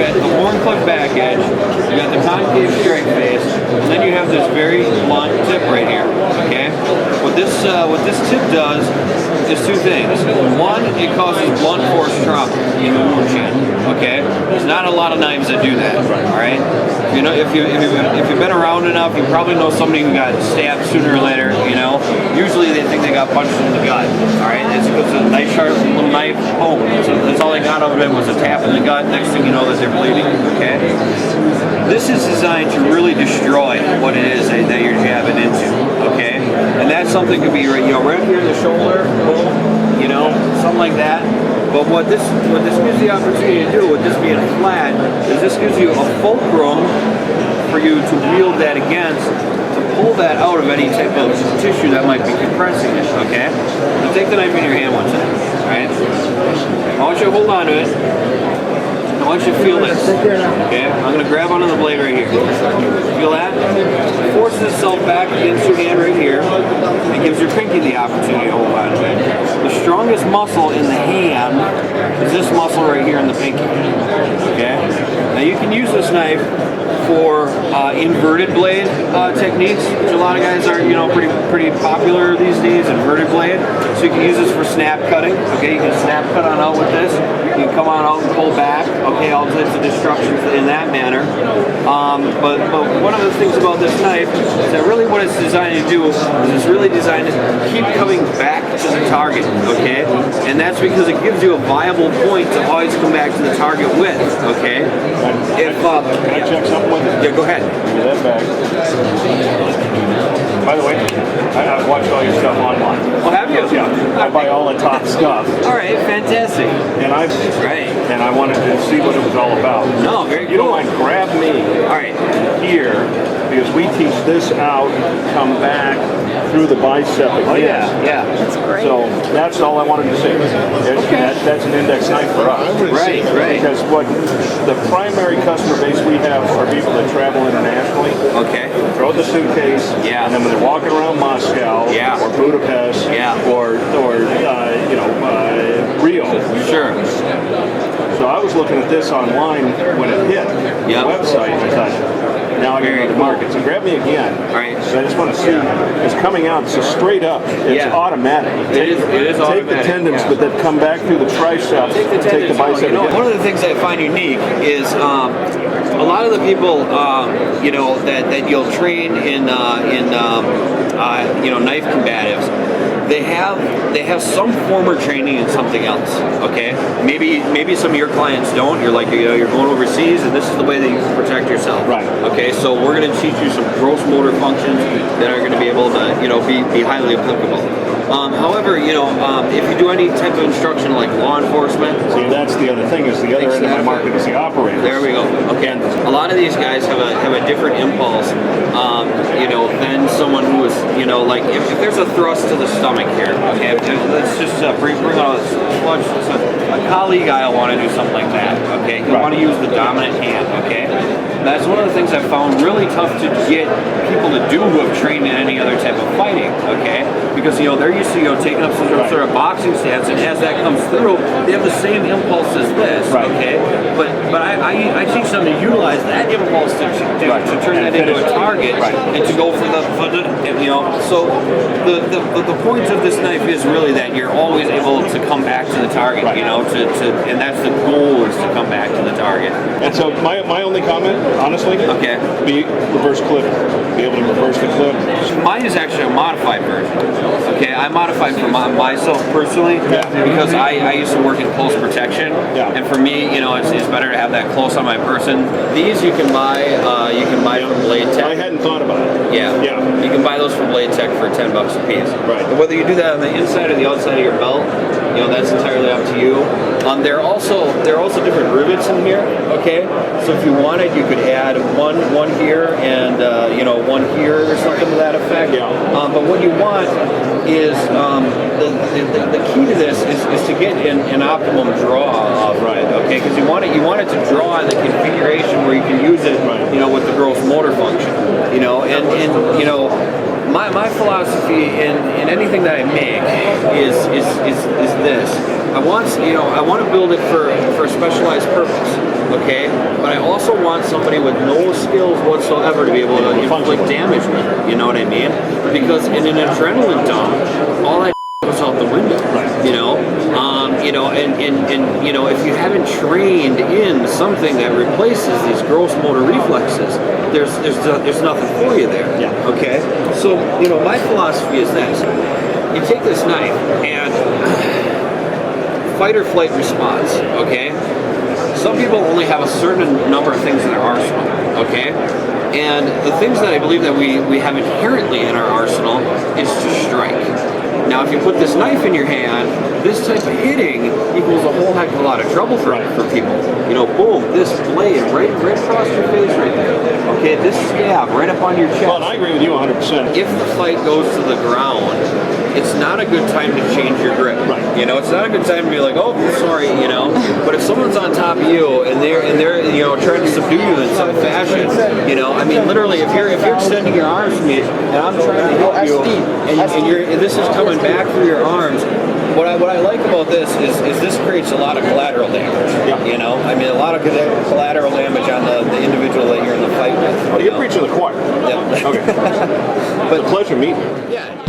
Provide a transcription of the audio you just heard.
got the horn clip back edge, you got the concave straight face, and then you have this very blunt tip right here. Okay, what this tip does is two things. One, it causes blunt force trauma in the wound channel. Okay, there's not a lot of knives that do that. All right, you know, if you've been around enough, you probably know somebody who got stabbed sooner or later. You know, usually they think they got punched in the gut. All right, it's because a nice sharp little knife. Oh, so that's all they got of it was a tap in the gut. Next thing you know, that they're bleeding. Okay, this is designed to really destroy what it is that you're jabbing into. Okay, and that's something could be right, you know, right here in the shoulder, boom, you know, something like that. But what this gives the opportunity to do, with this being flat, is this gives you a fulcrum for you to wield that against, to pull that out of any type of tissue that might be compressing it. Okay, now take the knife in your hand one time. All right, I want you to hold on to it. I want you to feel this. Okay, I'm going to grab onto the blade right here. Feel that? It forces itself back against your hand right here. It gives your pinky the opportunity to hold on to it. The strongest muscle in the hand is this muscle right here in the pinky. Okay? Now you can use this knife for inverted blade techniques, which a lot of guys are, you know, pretty popular these days. Inverted blade. So you can use this for snap cutting. Okay, you can snap cut on out with this. You can come on out and pull back. Okay, all types of destructions in that manner. But one of the things about this knife is that really what it's designed to do is it's really designed to keep coming back to the target. Okay, and that's because it gives you a viable point to always come back to the target with. Okay, if can I check something with it? Yeah, go ahead. Give me that back. By the way, I've watched all your stuff online. Well, have you? Yeah, I buy all the top stuff. All right, fantastic. And I wanted to see what it was all about. No, very cool. You don't mind, grab me. All right. Here, because we teach this out, come back through the bicep again. Oh yeah, that's great. So that's all I wanted to say. That's an index knife for us. Right. Because what the primary customer base we have are people that travel internationally. Okay. Throw the suitcase. Yeah. And then when they're walking around Moscow. Yeah. Or Budapest. Yeah. Or Rio. Sure. So I was looking at this online when it hit the website, and I thought, now I can go to the market. So grab me again. All right. So I just want to see. It's coming out so straight up. It's automatic. It is take the tendons, but then come back through the triceps. Take the bicep. You know, one of the things I find unique is a lot of the people, you know, that you'll train in you know, knife combatives. They have some former training in something else. Okay, maybe some of your clients don't. You're like, you know, you're going overseas, and this is the way that you protect yourself. Right. Okay, so we're going to teach you some gross motor functions that are going to be able to, you know, be highly applicable. However, you know, if you do any type of instruction like law enforcement, see, that's the other thing, is the other end of my market is the operator. There we go. Okay, a lot of these guys have a different impulse, you know, than someone who is, you know, like if there's a thrust to the stomach here. Okay, let's just bring out a colleague I'll want to do something like that. Okay, you want to use the dominant hand. Okay, that's one of the things I found really tough to get people to do who have trained in any other type of fighting. Okay, because you know they're used to, you know, taking up some sort of boxing stance, and as that comes through, they have the same impulse as this. Okay, but I teach them to utilize that impulse to turn that into a target and to go for the you know. So the point of this knife is really that you're always able to come back to the target. You know, and that's the goal, is to come back to the target. And so my only comment, honestly, be reverse clip, be able to reverse the clip. Mine is actually a modified version. Okay, I modified for myself personally because I used to work in close protection, and for me, you know, it's better to have that close on my person. These you can buy from Blade Tech. I hadn't thought about it. Yeah, you can buy those from Blade Tech for $10 a piece. Right. And whether you do that on the inside or the outside of your belt, you know, that's entirely up to you. There are also different rivets in here. Okay, so if you wanted, you could add one here and you know, one here or something to that effect. But what you want is the key to this is to get an optimum draw of it. Okay, because you want it to draw in the configuration where you can use it, you know, with the gross motor function. You know, and you know, my philosophy in anything that I make is this. I want to build it for a specialized purpose, okay? But I also want somebody with no skills whatsoever to be able to inflict damage with it. You know what I mean? Because in an adrenaline dump, all that goes out the window. You know, if you haven't trained in something that replaces these gross motor reflexes, there's nothing for you there. Yeah. Okay. So my philosophy is this: you take this knife and fight or flight response. Okay. Some people only have a certain number of things in their arsenal. Okay. And the things that I believe that we have inherently in our arsenal is to strike. Now, if you put this knife in your hand, this type of hitting equals a whole heck of a lot of trouble for people. Boom, this blade right across your face right there. Okay, this stab right up on your chest. Well, I agree with you 100%. If the fight goes to the ground, it's not a good time to change your grip. Right. It's not a good time to be like, oh, sorry, But if someone's on top of you and they're trying to subdue you in some fashion, literally, if you're extending your arms to me and I'm trying to help you and this is coming back through your arms. What I like about this is this creates a lot of collateral damage. Yeah. A lot of collateral damage on the individual that you're in the fight with. Well, you're preaching the choir. Yeah. Okay. But it's a pleasure meeting you. Yeah.